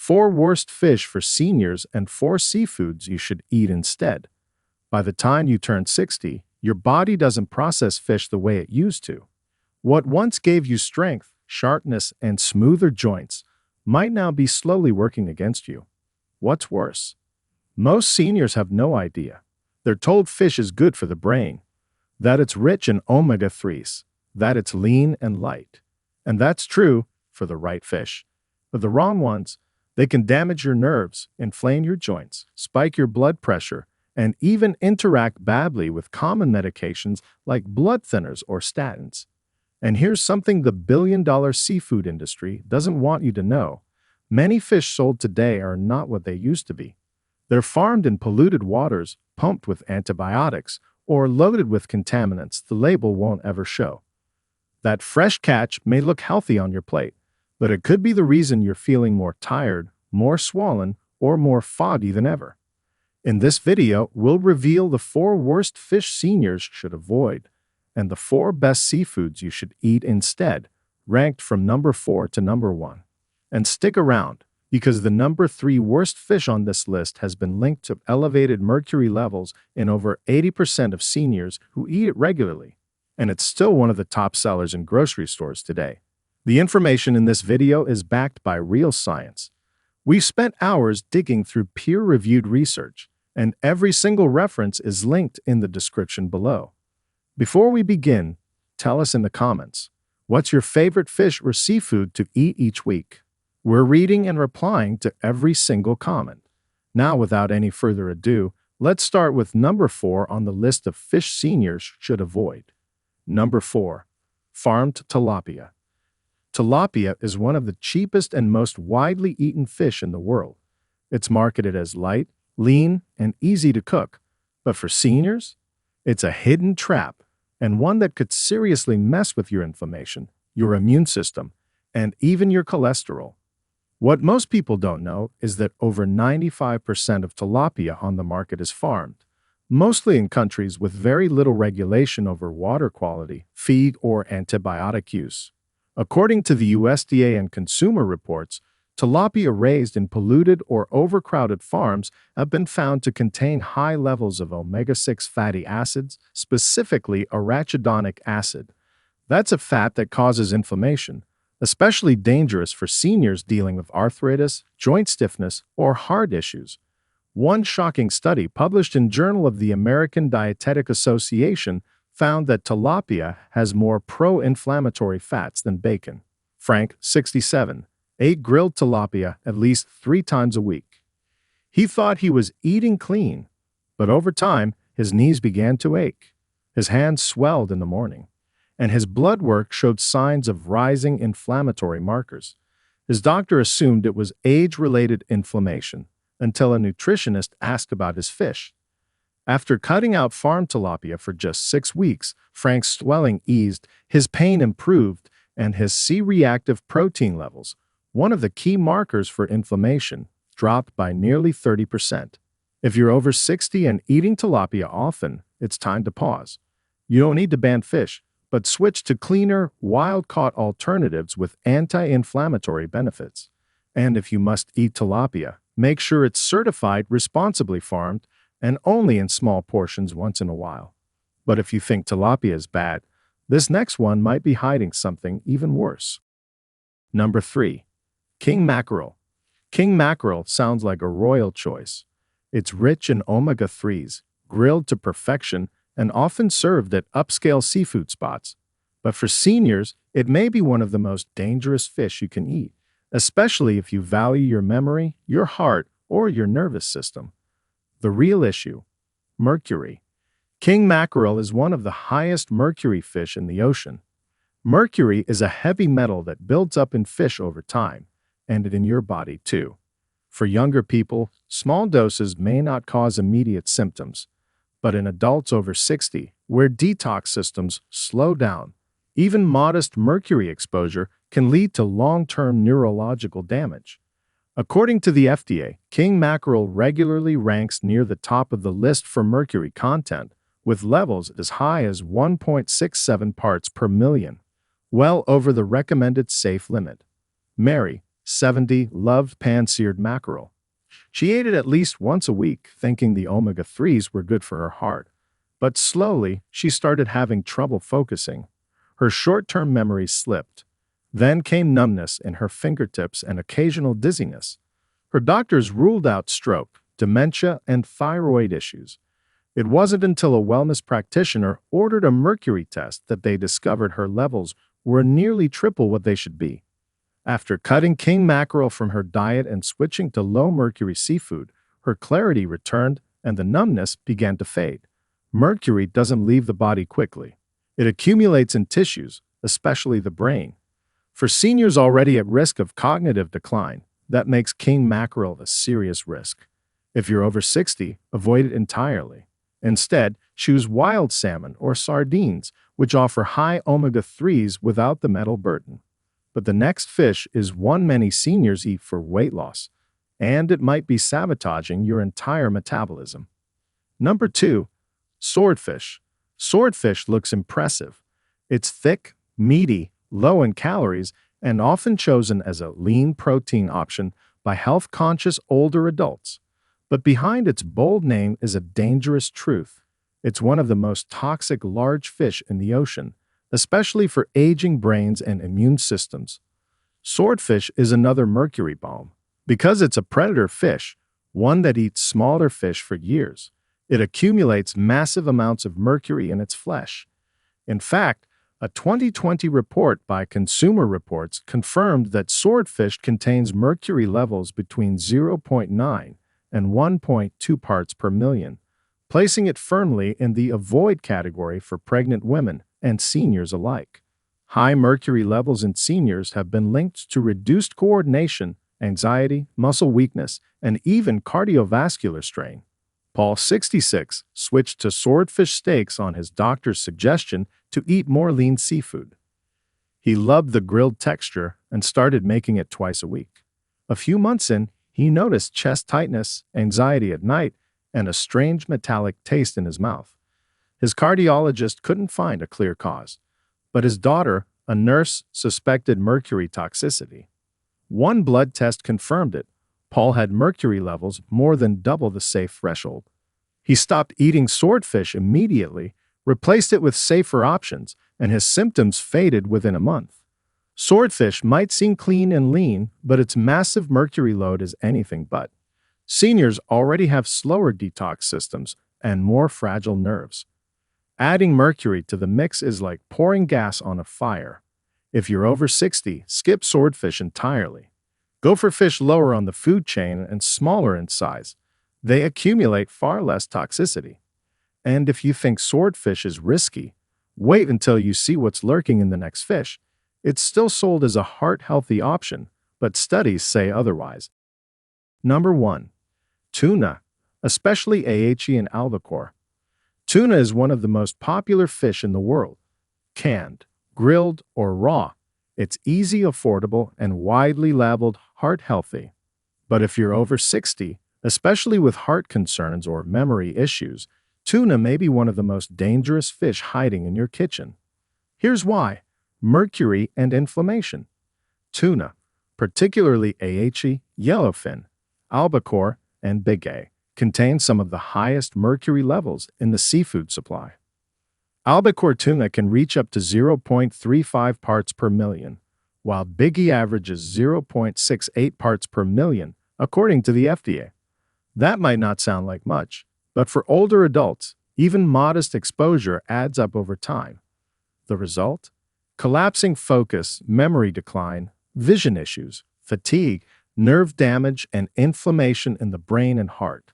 4 worst fish for seniors and 4 seafoods you should eat instead. By the time you turn 60, your body doesn't process fish the way it used to. What once gave you strength, sharpness, and smoother joints might now be slowly working against you. What's worse? Most seniors have no idea. They're told fish is good for the brain, that it's rich in omega-3s, that it's lean and light. And that's true for the right fish. But the wrong ones, they can damage your nerves, inflame your joints, spike your blood pressure, and even interact badly with common medications like blood thinners or statins. And here's something the billion-dollar seafood industry doesn't want you to know. Many fish sold today are not what they used to be. They're farmed in polluted waters, pumped with antibiotics, or loaded with contaminants the label won't ever show. That fresh catch may look healthy on your plate, but it could be the reason you're feeling more tired, more swollen, or more foggy than ever. In this video, we'll reveal the 4 worst fish seniors should avoid, and the 4 best seafoods you should eat instead, ranked from number 4 to number 1. And stick around, because the number 3 worst fish on this list has been linked to elevated mercury levels in over 80% of seniors who eat it regularly, and it's still one of the top sellers in grocery stores today. The information in this video is backed by real science. We've spent hours digging through peer-reviewed research, and every single reference is linked in the description below. Before we begin, tell us in the comments, what's your favorite fish or seafood to eat each week? We're reading and replying to every single comment. Now, without any further ado, let's start with number 4 on the list of fish seniors should avoid. Number 4. Farmed tilapia. Tilapia is one of the cheapest and most widely eaten fish in the world. It's marketed as light, lean, and easy to cook. But for seniors, it's a hidden trap, and one that could seriously mess with your inflammation, your immune system, and even your cholesterol. What most people don't know is that over 95% of tilapia on the market is farmed, mostly in countries with very little regulation over water quality, feed, or antibiotic use. According to the USDA and Consumer Reports, tilapia raised in polluted or overcrowded farms have been found to contain high levels of omega-6 fatty acids, specifically arachidonic acid. That's a fat that causes inflammation, especially dangerous for seniors dealing with arthritis, joint stiffness, or heart issues. One shocking study published in Journal of the American Dietetic Association found that tilapia has more pro-inflammatory fats than bacon. Frank, 67, ate grilled tilapia at least 3 times a week. He thought he was eating clean, but over time, his knees began to ache. His hands swelled in the morning, and his blood work showed signs of rising inflammatory markers. His doctor assumed it was age-related inflammation until a nutritionist asked about his fish. After cutting out farm tilapia for just 6 weeks, Frank's swelling eased, his pain improved, and his C-reactive protein levels, one of the key markers for inflammation, dropped by nearly 30%. If you're over 60 and eating tilapia often, it's time to pause. You don't need to ban fish, but switch to cleaner, wild-caught alternatives with anti-inflammatory benefits. And if you must eat tilapia, make sure it's certified responsibly farmed and only in small portions once in a while. But if you think tilapia is bad, this next one might be hiding something even worse. Number 3. King mackerel. King mackerel sounds like a royal choice. It's rich in omega-3s, grilled to perfection, and often served at upscale seafood spots. But for seniors, it may be one of the most dangerous fish you can eat, especially if you value your memory, your heart, or your nervous system. The real issue: mercury. King mackerel is one of the highest mercury fish in the ocean. Mercury is a heavy metal that builds up in fish over time, and in your body too. For younger people, small doses may not cause immediate symptoms, but in adults over 60, where detox systems slow down, even modest mercury exposure can lead to long-term neurological damage. According to the FDA, king mackerel regularly ranks near the top of the list for mercury content, with levels as high as 1.67 parts per million, well over the recommended safe limit. Mary, 70 loved pan-seared mackerel. She ate it at least once a week, thinking the omega-3s were good for her heart. But slowly, she started having trouble focusing. Her short-term memory slipped. Then came numbness in her fingertips and occasional dizziness. Her doctors ruled out stroke, dementia, and thyroid issues. It wasn't until a wellness practitioner ordered a mercury test that they discovered her levels were nearly triple what they should be. After cutting king mackerel from her diet and switching to low-mercury seafood, her clarity returned and the numbness began to fade. Mercury doesn't leave the body quickly. It accumulates in tissues, especially the brain. For seniors already at risk of cognitive decline, that makes king mackerel a serious risk. If you're over 60, avoid it entirely. Instead, choose wild salmon or sardines, which offer high omega-3s without the metal burden. But the next fish is one many seniors eat for weight loss, and it might be sabotaging your entire metabolism. Number 2. Swordfish. Swordfish looks impressive. It's thick, meaty, low in calories, and often chosen as a lean protein option by health-conscious older adults. But behind its bold name is a dangerous truth. It's one of the most toxic large fish in the ocean, especially for aging brains and immune systems. Swordfish is another mercury bomb. Because it's a predator fish, one that eats smaller fish for years, it accumulates massive amounts of mercury in its flesh. In fact, a 2020 report by Consumer Reports confirmed that swordfish contains mercury levels between 0.9 and 1.2 parts per million, placing it firmly in the avoid category for pregnant women and seniors alike. High mercury levels in seniors have been linked to reduced coordination, anxiety, muscle weakness, and even cardiovascular strain. Paul, 66, switched to swordfish steaks on his doctor's suggestion to eat more lean seafood. He loved the grilled texture and started making it twice a week. A few months in, he noticed chest tightness, anxiety at night, and a strange metallic taste in his mouth. His cardiologist couldn't find a clear cause, but his daughter, a nurse, suspected mercury toxicity. One blood test confirmed it. Paul had mercury levels more than double the safe threshold. He stopped eating swordfish immediately, replaced it with safer options, and his symptoms faded within a month. Swordfish might seem clean and lean, but its massive mercury load is anything but. Seniors already have slower detox systems and more fragile nerves. Adding mercury to the mix is like pouring gas on a fire. If you're over 60, skip swordfish entirely. Go for fish lower on the food chain and smaller in size. They accumulate far less toxicity. And if you think swordfish is risky, wait until you see what's lurking in the next fish. It's still sold as a heart-healthy option, but studies say otherwise. Number 1. Tuna, especially ahi and albacore. Tuna is one of the most popular fish in the world. Canned, grilled, or raw, it's easy, affordable, and widely labeled heart-healthy. But if you're over 60, especially with heart concerns or memory issues, tuna may be one of the most dangerous fish hiding in your kitchen. Here's why. Mercury and inflammation. Tuna, particularly ahi, yellowfin, albacore, and big A, contain some of the highest mercury levels in the seafood supply. Albacore tuna can reach up to 0.35 parts per million, while Big E averages 0.68 parts per million, according to the FDA. That might not sound like much, but for older adults, even modest exposure adds up over time. The result? Collapsing focus, memory decline, vision issues, fatigue, nerve damage, and inflammation in the brain and heart.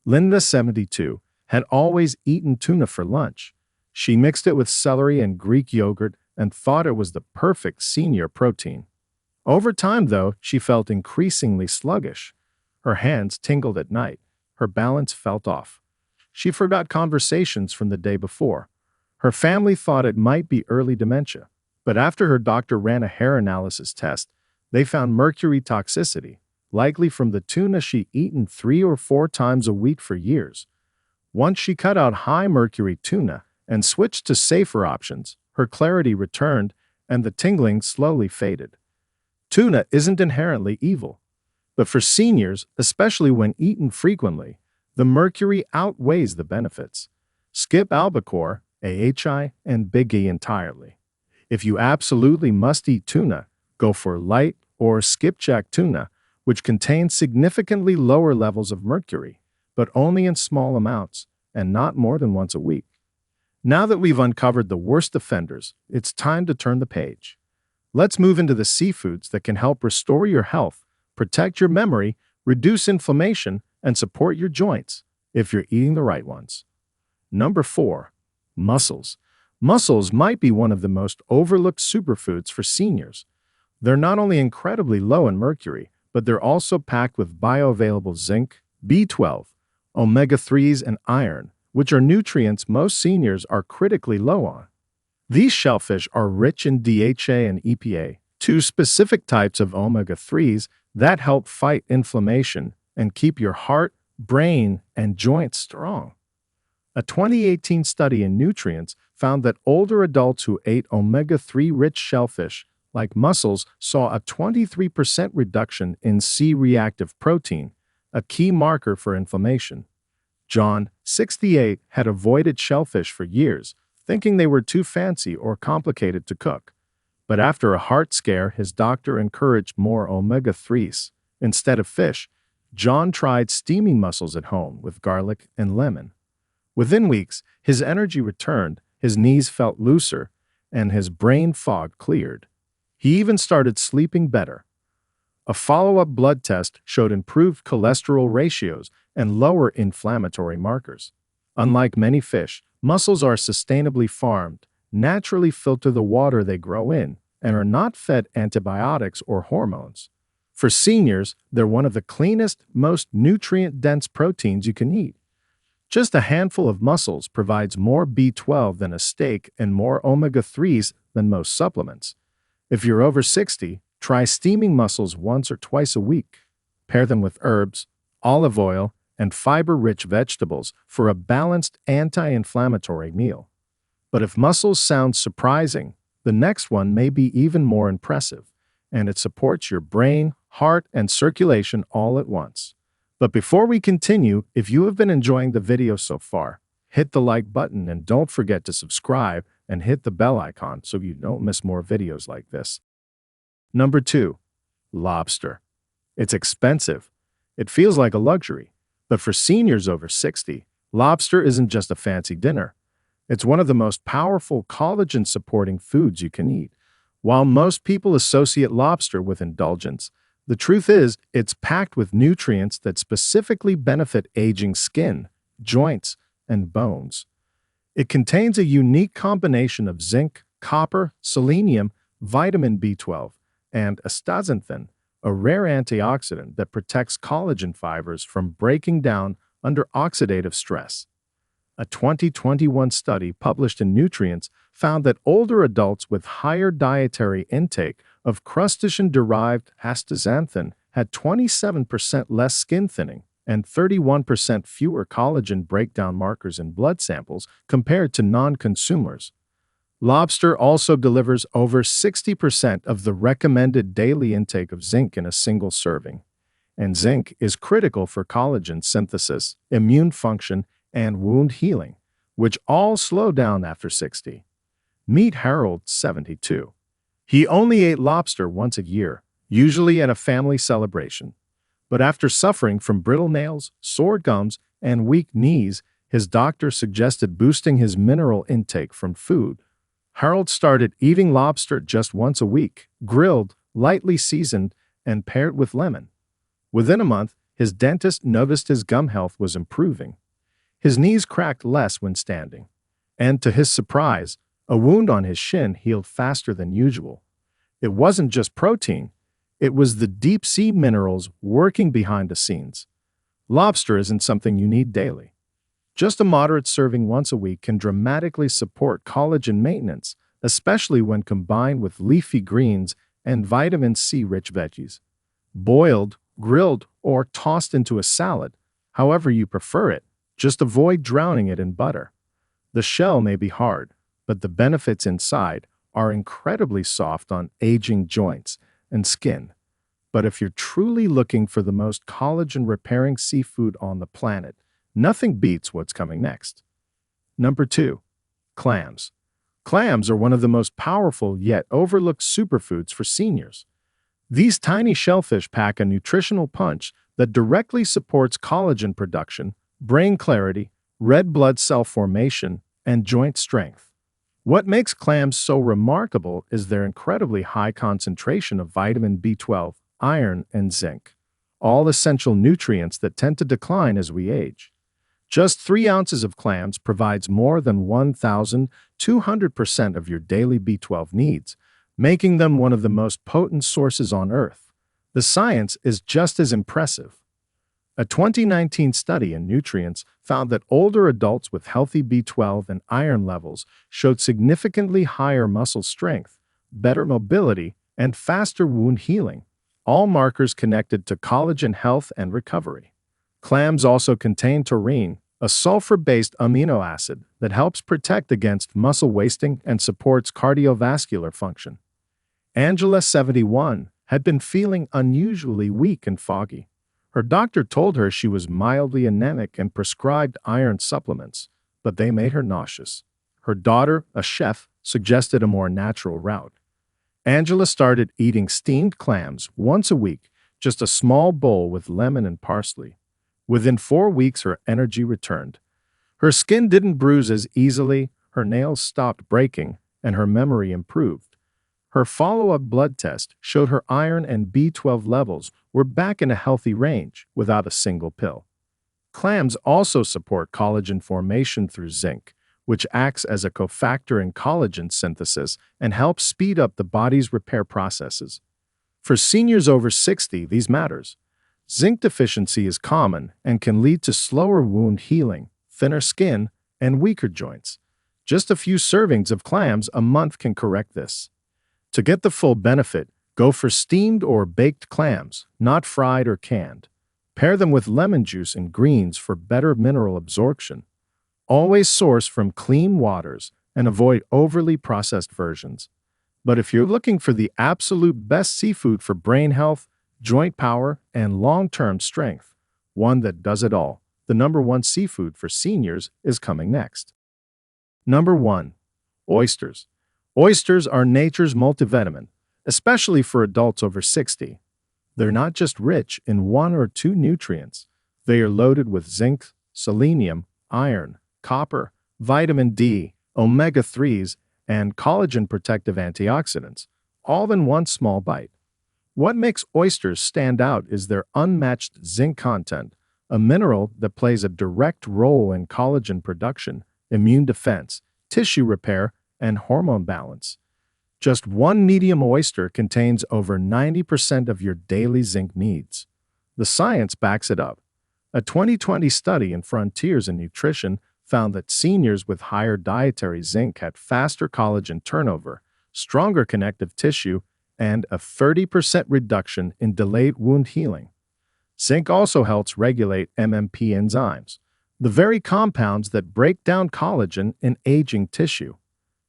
Linda, 72, had always eaten tuna for lunch. She mixed it with celery and Greek yogurt and thought it was the perfect senior protein. Over time, though, she felt increasingly sluggish. Her hands tingled at night. Her balance felt off. She forgot conversations from the day before. Her family thought it might be early dementia, but after her doctor ran a hair analysis test, they found mercury toxicity, likely from the tuna she'd eaten 3 or 4 times a week for years. Once she cut out high mercury tuna and switched to safer options, her clarity returned and the tingling slowly faded. Tuna isn't inherently evil, but for seniors, especially when eaten frequently, the mercury outweighs the benefits. Skip albacore, AHI, and Big E entirely. If you absolutely must eat tuna, go for light or skipjack tuna, which contains significantly lower levels of mercury, but only in small amounts and not more than once a week. Now that we've uncovered the worst offenders, it's time to turn the page. Let's move into the seafoods that can help restore your health, protect your memory, reduce inflammation, and support your joints if you're eating the right ones. Number 4. Mussels. Mussels might be one of the most overlooked superfoods for seniors. They're not only incredibly low in mercury, but they're also packed with bioavailable zinc, B12, omega-3s, and iron, which are nutrients most seniors are critically low on. These shellfish are rich in DHA and EPA, two specific types of omega-3s that help fight inflammation and keep your heart, brain, and joints strong. A 2018 study in Nutrients found that older adults who ate omega-3 rich shellfish, like mussels, saw a 23% reduction in C-reactive protein, a key marker for inflammation. John, 68, had avoided shellfish for years, thinking they were too fancy or complicated to cook. But after a heart scare, his doctor encouraged more omega-3s. Instead of fish, John tried steaming mussels at home with garlic and lemon. Within weeks, his energy returned, his knees felt looser, and his brain fog cleared. He even started sleeping better. A follow-up blood test showed improved cholesterol ratios and lower inflammatory markers. Unlike many fish, mussels are sustainably farmed, naturally filter the water they grow in, and are not fed antibiotics or hormones. For seniors, they're one of the cleanest, most nutrient-dense proteins you can eat. Just a handful of mussels provides more B12 than a steak and more omega-3s than most supplements. If you're over 60, try steaming mussels once or twice a week. Pair them with herbs, olive oil, and fiber-rich vegetables for a balanced anti-inflammatory meal. But if mussels sound surprising, the next one may be even more impressive, and it supports your brain, heart, and circulation all at once. But before we continue, if you have been enjoying the video so far, hit the like button and don't forget to subscribe and hit the bell icon so you don't miss more videos like this. Number 2. Lobster. It's expensive. It feels like a luxury. But for seniors over 60, lobster isn't just a fancy dinner. It's one of the most powerful collagen-supporting foods you can eat. While most people associate lobster with indulgence, the truth is it's packed with nutrients that specifically benefit aging skin, joints, and bones. It contains a unique combination of zinc, copper, selenium, vitamin B12, and astaxanthin, a rare antioxidant that protects collagen fibers from breaking down under oxidative stress. A 2021 study published in Nutrients found that older adults with higher dietary intake of crustacean-derived astaxanthin had 27% less skin thinning and 31% fewer collagen breakdown markers in blood samples compared to non-consumers. Lobster also delivers over 60% of the recommended daily intake of zinc in a single serving. And zinc is critical for collagen synthesis, immune function, and wound healing, which all slow down after 60. Meet Harold, 72. He only ate lobster once a year, usually at a family celebration. But after suffering from brittle nails, sore gums, and weak knees, his doctor suggested boosting his mineral intake from food. Harold started eating lobster just once a week, grilled, lightly seasoned, and paired with lemon. Within a month, his dentist noticed his gum health was improving. His knees cracked less when standing. And to his surprise, a wound on his shin healed faster than usual. It wasn't just protein. It was the deep-sea minerals working behind the scenes. Lobster isn't something you need daily. Just a moderate serving once a week can dramatically support collagen maintenance, especially when combined with leafy greens and vitamin C-rich veggies. Boiled, grilled, or tossed into a salad, however you prefer it, just avoid drowning it in butter. The shell may be hard, but the benefits inside are incredibly soft on aging joints, and skin. But if you're truly looking for the most collagen-repairing seafood on the planet, nothing beats what's coming next. Number 2. Clams. Clams are one of the most powerful yet overlooked superfoods for seniors. These tiny shellfish pack a nutritional punch that directly supports collagen production, brain clarity, red blood cell formation, and joint strength. What makes clams so remarkable is their incredibly high concentration of vitamin B12, iron, and zinc, all essential nutrients that tend to decline as we age. Just 3 ounces of clams provides more than 1,200% of your daily B12 needs, making them one of the most potent sources on Earth. The science is just as impressive. A 2019 study in Nutrients found that older adults with healthy B12 and iron levels showed significantly higher muscle strength, better mobility, and faster wound healing, all markers connected to collagen health and recovery. Clams also contain taurine, a sulfur-based amino acid that helps protect against muscle wasting and supports cardiovascular function. Angela, 71, had been feeling unusually weak and foggy. Her doctor told her she was mildly anemic and prescribed iron supplements, but they made her nauseous. Her daughter, a chef, suggested a more natural route. Angela started eating steamed clams once a week, just a small bowl with lemon and parsley. Within 4 weeks, her energy returned. Her skin didn't bruise as easily, her nails stopped breaking, and her memory improved. Her follow-up blood test showed her iron and B12 levels were back in a healthy range without a single pill. Clams also support collagen formation through zinc, which acts as a cofactor in collagen synthesis and helps speed up the body's repair processes. For seniors over 60, these matters. Zinc deficiency is common and can lead to slower wound healing, thinner skin, and weaker joints. Just a few servings of clams a month can correct this. To get the full benefit, go for steamed or baked clams, not fried or canned. Pair them with lemon juice and greens for better mineral absorption. Always source from clean waters and avoid overly processed versions. But if you're looking for the absolute best seafood for brain health, joint power, and long-term strength, one that does it all, the number 1 seafood for seniors is coming next. Number 1. Oysters. Oysters are nature's multivitamin, especially for adults over 60. They're not just rich in 1 or 2 nutrients. They are loaded with zinc, selenium, iron, copper, vitamin D, omega-3s, and collagen-protective antioxidants, all in one small bite. What makes oysters stand out is their unmatched zinc content, a mineral that plays a direct role in collagen production, immune defense, tissue repair, and hormone balance. Just 1 medium oyster contains over 90% of your daily zinc needs. The science backs it up. A 2020 study in Frontiers in Nutrition found that seniors with higher dietary zinc had faster collagen turnover, stronger connective tissue, and a 30% reduction in delayed wound healing. Zinc also helps regulate MMP enzymes, the very compounds that break down collagen in aging tissue.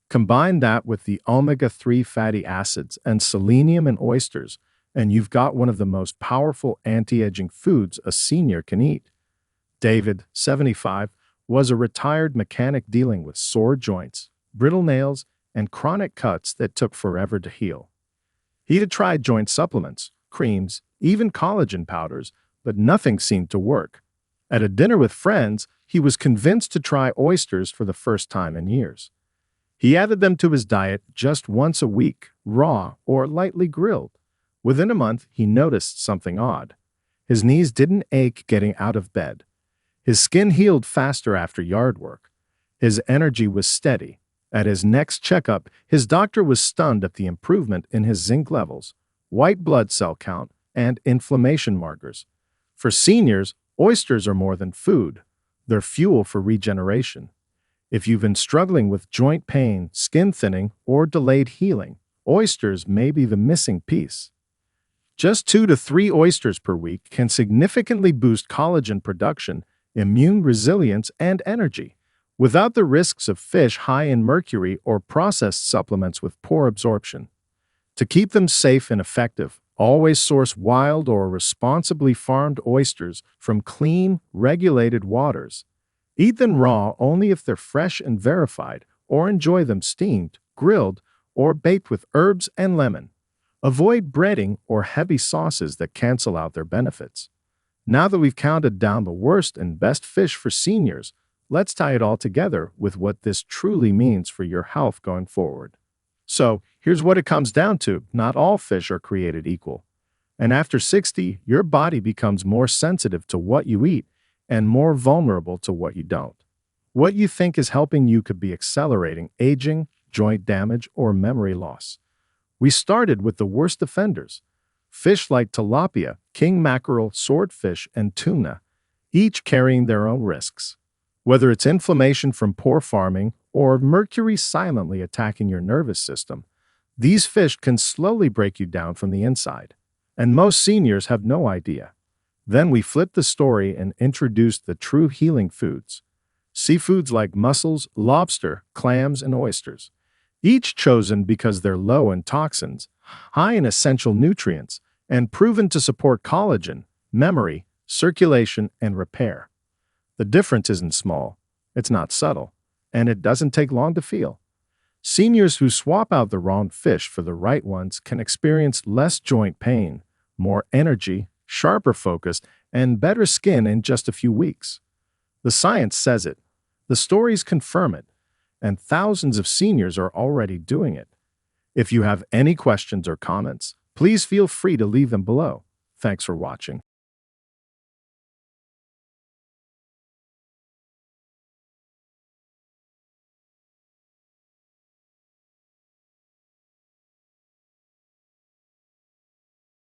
Combine that with the omega-3 fatty acids and selenium in oysters, and you've got one of the most powerful anti-aging foods a senior can eat. David, 75, was a retired mechanic dealing with sore joints, brittle nails, and chronic cuts that took forever to heal. He had tried joint supplements, creams, even collagen powders, but nothing seemed to work. At a dinner with friends, he was convinced to try oysters for the first time in years. He added them to his diet just once a week, raw or lightly grilled. Within a month, he noticed something odd. His knees didn't ache getting out of bed. His skin healed faster after yard work. His energy was steady. At his next checkup, his doctor was stunned at the improvement in his zinc levels, white blood cell count, and inflammation markers. For seniors, oysters are more than food. They're fuel for regeneration. If you've been struggling with joint pain, skin thinning, or delayed healing, oysters may be the missing piece. Just 2 to 3 oysters per week can significantly boost collagen production, immune resilience, and energy, without the risks of fish high in mercury or processed supplements with poor absorption. To keep them safe and effective, always source wild or responsibly farmed oysters from clean, regulated waters. Eat them raw only if they're fresh and verified, or enjoy them steamed, grilled, or baked with herbs and lemon. Avoid breading or heavy sauces that cancel out their benefits. Now that we've counted down the worst and best fish for seniors, let's tie it all together with what this truly means for your health going forward. So, here's what it comes down to. Not all fish are created equal. And after 60, your body becomes more sensitive to what you eat and more vulnerable to what you don't. What you think is helping you could be accelerating aging, joint damage, or memory loss. We started with the worst offenders. Fish like tilapia, king mackerel, swordfish, and tuna, each carrying their own risks. Whether it's inflammation from poor farming or mercury silently attacking your nervous system, these fish can slowly break you down from the inside. And most seniors have no idea. Then we flipped the story and introduced the true healing foods. Seafoods like mussels, lobster, clams, and oysters. Each chosen because they're low in toxins, high in essential nutrients, and proven to support collagen, memory, circulation, and repair. The difference isn't small, it's not subtle, and it doesn't take long to feel. Seniors who swap out the wrong fish for the right ones can experience less joint pain, more energy, sharper focus, and better skin in just a few weeks. The science says it, the stories confirm it, and thousands of seniors are already doing it. If you have any questions or comments, please feel free to leave them below. Thanks for watching.